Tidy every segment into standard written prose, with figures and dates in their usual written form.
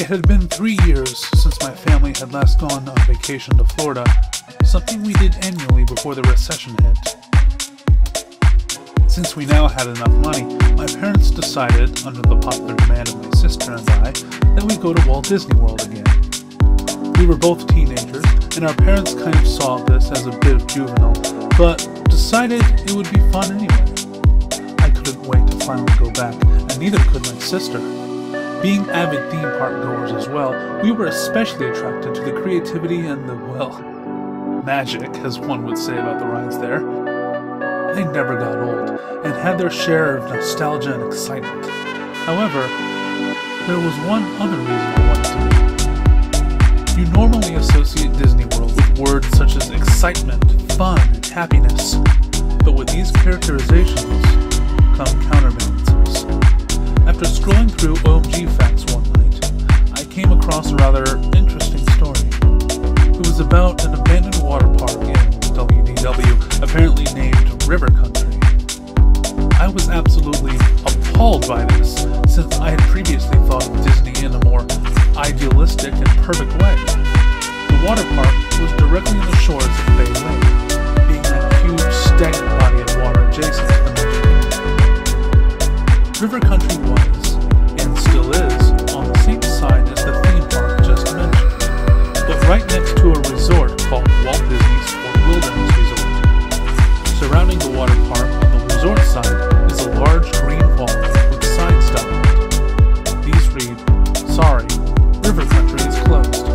It had been 3 years since my family had last gone on vacation to Florida, something we did annually before the recession hit. Since we now had enough money, my parents decided, under the popular demand of my sister and I, that we go to Walt Disney World again. We were both teenagers, and our parents kind of saw this as a bit of juvenile, but decided it would be fun anyway. I couldn't wait to finally go back, and neither could my sister. Being avid theme park goers as well, we were especially attracted to the creativity and the, well, magic, as one would say about the rides there. They never got old, and had their share of nostalgia and excitement. However, there was one other reason I wanted to go. You normally associate Disney World with words such as excitement, fun, and happiness, but with these characterizations come counterbalances. After scrolling through OMG Facts one night, I came across a rather interesting story. It was about an abandoned water park in WDW, apparently named River Country. I was absolutely appalled by this, since I had previously thought of Disney in a more idealistic and perfect way. The water park was directly on the shores of Bay Lake, being that huge stagnant body of water adjacent to the Magic Kingdom. River Country was, and still is, on the same side as the theme park just mentioned, but right next to a resort called Walt Disney's Fort Wilderness Resort. Surrounding the water park on the resort side is a large green wall with signs down. These read, "Sorry, River Country is closed."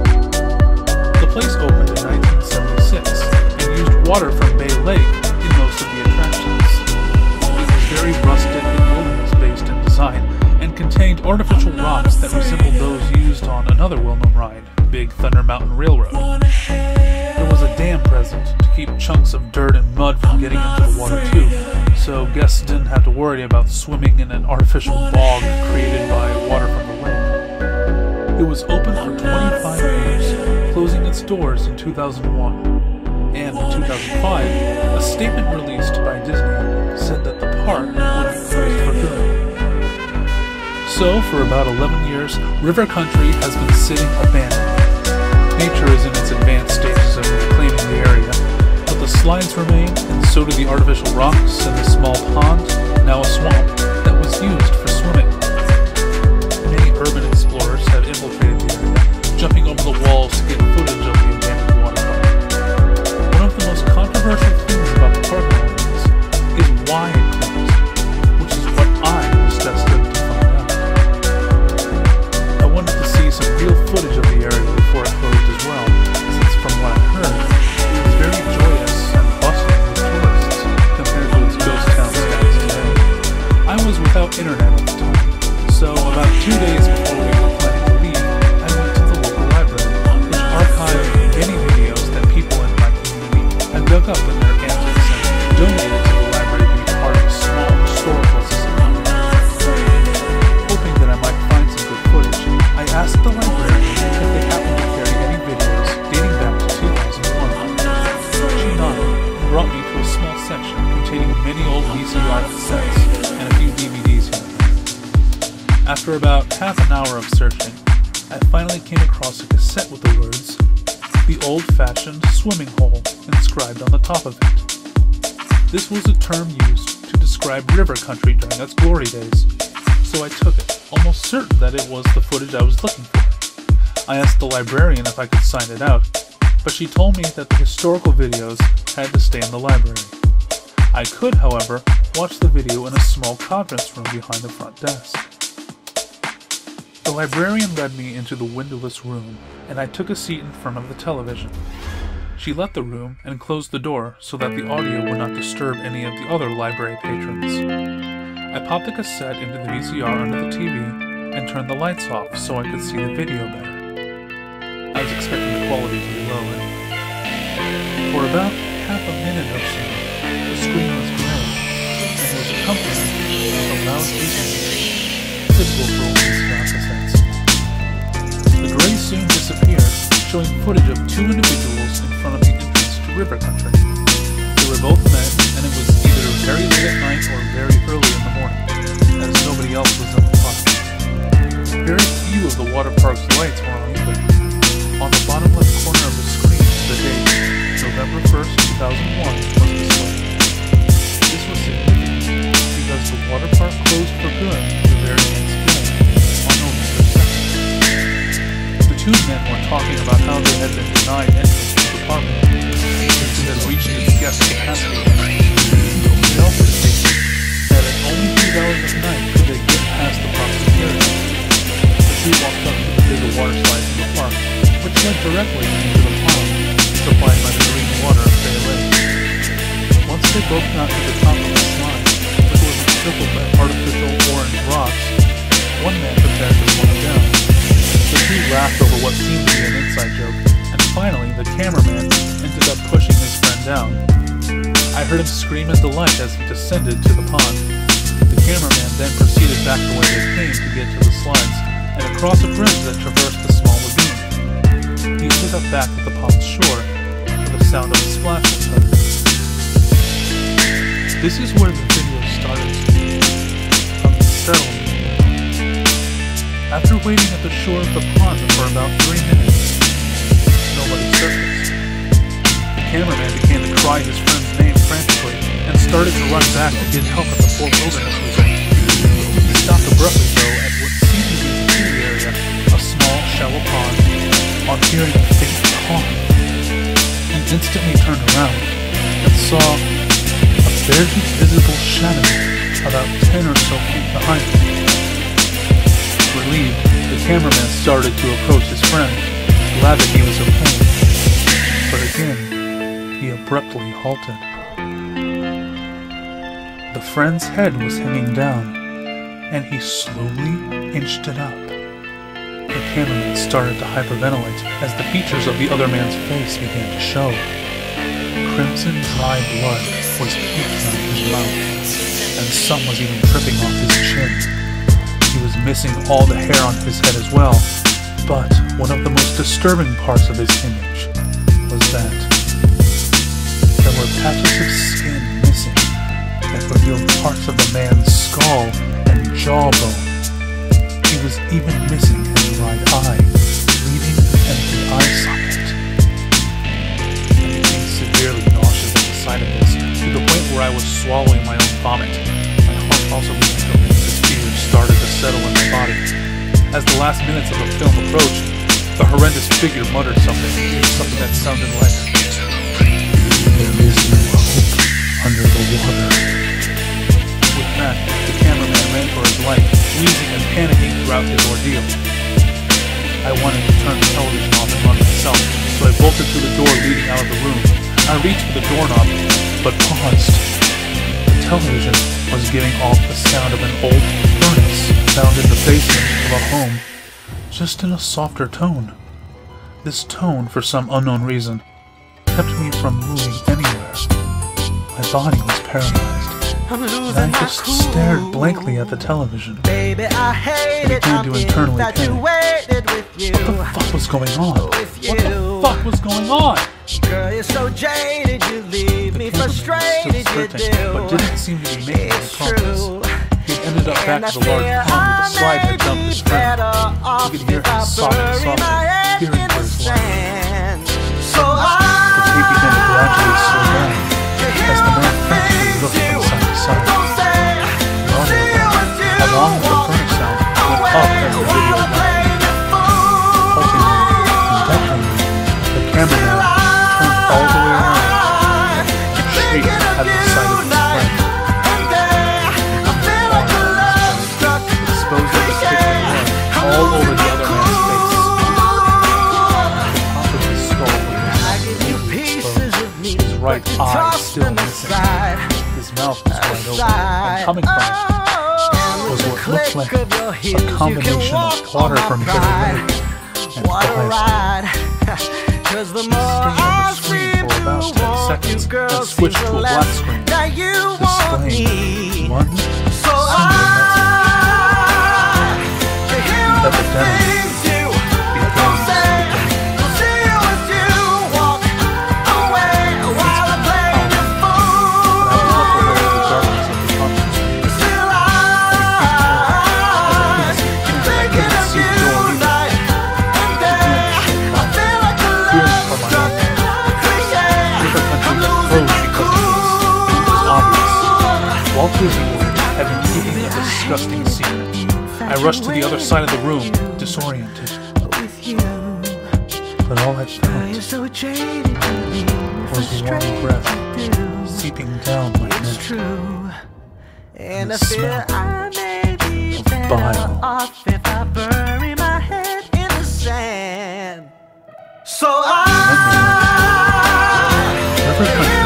The place opened in 1976 and used water from Bay Lake in most of the attractions. It was very rustic and wilderness-based in design and contained artificial rocks that resembled those used on another well-known ride, Big Thunder Mountain Railroad. There was a dam present to keep chunks of dirt and mud from getting into the water too, so guests didn't have to worry about swimming in an artificial bog created by water from the lake. It was open for 25 years, closing its doors in 2001. And in 2005, a statement released by Disney said that the park would be closed for good. So, for about 11 years, River Country has been sitting abandoned. Nature is in its advanced stages of reclaiming the area, but the slides remain, and so do the artificial rocks and the small pond, now a swamp, that was used for swimming. Many urban explorers have infiltrated the area, jumping over the walls to get footage of the abandoned water park. One of the most controversial things about the park nowadays is why it closed, which is what I was destined to find out. I wanted to see some real footage of the area before it closed as well, since from what I heard, it was very joyous and bustling with tourists compared to its ghost town status today. I was without internet at the time, so about 2 days before we were planning to leave, I went to the local library, which archived many videos that people in my community had dug up in their antics and donated to the library to be part of a small historical society. Hoping that I might find some good footage, I asked the librarian if they happened to carry any videos dating back to 2001. She nodded and brought me to a small section containing many old VCR cassettes and a few DVDs here. After about half an hour of searching, I finally came across a cassette with the words, "The old-fashioned swimming hole," inscribed on the top of it. This was a term used to describe River Country during its glory days, so I took it, almost certain that it was the footage I was looking for. I asked the librarian if I could sign it out, but she told me that the historical videos had to stay in the library. I could, however, watch the video in a small conference room behind the front desk. The librarian led me into the windowless room, and I took a seat in front of the television. She left the room and closed the door so that the audio would not disturb any of the other library patrons. I popped the cassette into the VCR under the TV and turned the lights off so I could see the video better. I was expecting the quality to be low, and for about half a minute or so, the screen was gray and was accompanied with a loud beeping music, typical for old VCR cassettes. The gray soon disappeared, showing footage of 2 individuals in front of the entrance to River Country. They were both men, and it was either very late at night or very early in the morning, as nobody else was at the park. Very few of the water park's lights were on either. On the bottom left corner of the screen, the date, November 1st, 2001, was displayed. This was significant because the water park closed for good the very next day, on November 2nd. The two men were talking about how they had been denied entrance to the park since it had reached its guest capacity limit. They also stated that at only 3 hours of night could they get past the park security. The two walked up to the bigger water slides in the park, which led directly into the pond, supplied by the green water of Bay Lake. Once they both got to the top of the slide, which was encircled by artificial orange rocks, one man prepared to slow down. The two laughed over what seemed to be an inside joke, and finally the cameraman ended up pushing his friend down. I heard him scream in delight as he descended to the pond. The cameraman then proceeded back the way they came to get to the slides, and across a bridge that traversed the small lagoon. He ended up back at the pond's shore, where the sound of a splash was heard. This is where the video started, from the settlement. After waiting at the shore of the pond for about 3 minutes, nobody surfaced. The cameraman began to cry his friend's name frantically, and started to run back to get help at the Fort Wilderness Resort. He stopped abruptly though at what seemed to be the pool area, a small, shallow pond. On hearing a faint cough, he instantly turned around and saw a barely visible shadow about 10 or so feet behind him. Relieved, the cameraman started to approach his friend, glad that he was okay. But again, he abruptly halted. The friend's head was hanging down, and he slowly inched it up. The cameraman started to hyperventilate as the features of the other man's face began to show. Crimson dry blood was peeking out of his mouth, and some was even dripping off his chin. He was missing all the hair on his head as well, but one of the most disturbing parts of his image was that there were patches of skin missing that revealed parts of the man's skull and jawbone. He was even missing his right eye, leaving an empty eye socket. I became severely nauseous at the sight of this, to the point where I was swallowing my own vomit. My heart also began to race as fears started to settle in my body. As the last minutes of the film approached, the horrendous figure muttered something that sounded like, "There is no hope under the water." With that, the cameraman ran for his life, wheezing and panicking throughout his ordeal. I wanted to turn the television off and run myself, so I bolted to the door leading out of the room. I reached for the doorknob, but paused. The television was giving off the sound of an old furnace found in the basement of a home, just in a softer tone. This tone, for some unknown reason, kept me from moving anywhere. My body was paralyzed, and I just stared blankly at the television. I began to internally panic. What the fuck was going on? What the fuck was going on? Girl, you're so jaded, you leave me frustrated, you do. But didn't seem to be making any progress. He ended up back to the large pond where the slide had dumped his friend. You could hear him sobbing softly, fearing for his life. The tape began to gradually slow down as the man frantically looked from side to side. The audio, along with the furnace sound, went up as the video went. Haltingly, indefinitely, the cameraman turned all the way around and shrieked at the sight of his friend. Exposed of the stick of blood all over the other man's face. The top of his skull was exposed. His right eye still missing. His mouth was wide open, and coming from it was what looked like a combination of water from Bay Lake and fire. He stayed on the screen for about 10 seconds and switched to a black screen, displaying one single message. That the demo begins. Disney World had been keeping a disgusting secret. I rushed to the other side of the room, disoriented. But all I felt was warm breath seeping down my neck, and the smell of bile. If I bury my head in the sand. So Every country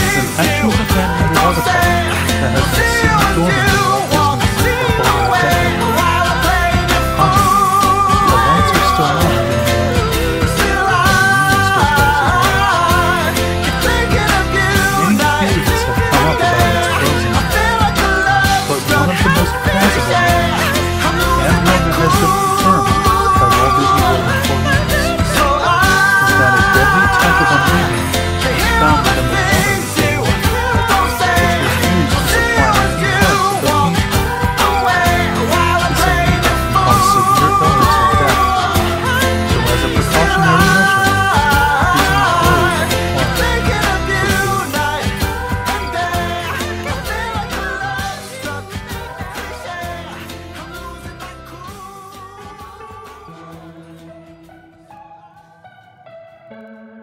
is an actual contaminated artifact that has been sitting dormant in Walt Disney World for over a decade. The lights are still on in the air, and the music still plays as well. Many theories have come up about its closing, but one of the most plausible ones, and one that has been confirmed by Walt Disney World employees, is that a deadly type of ammonium was found within the water before, which was used to supply many parts of the people. This ammonium can cause severe illness or death, so as a precautionary measure, Disney closed the park for good.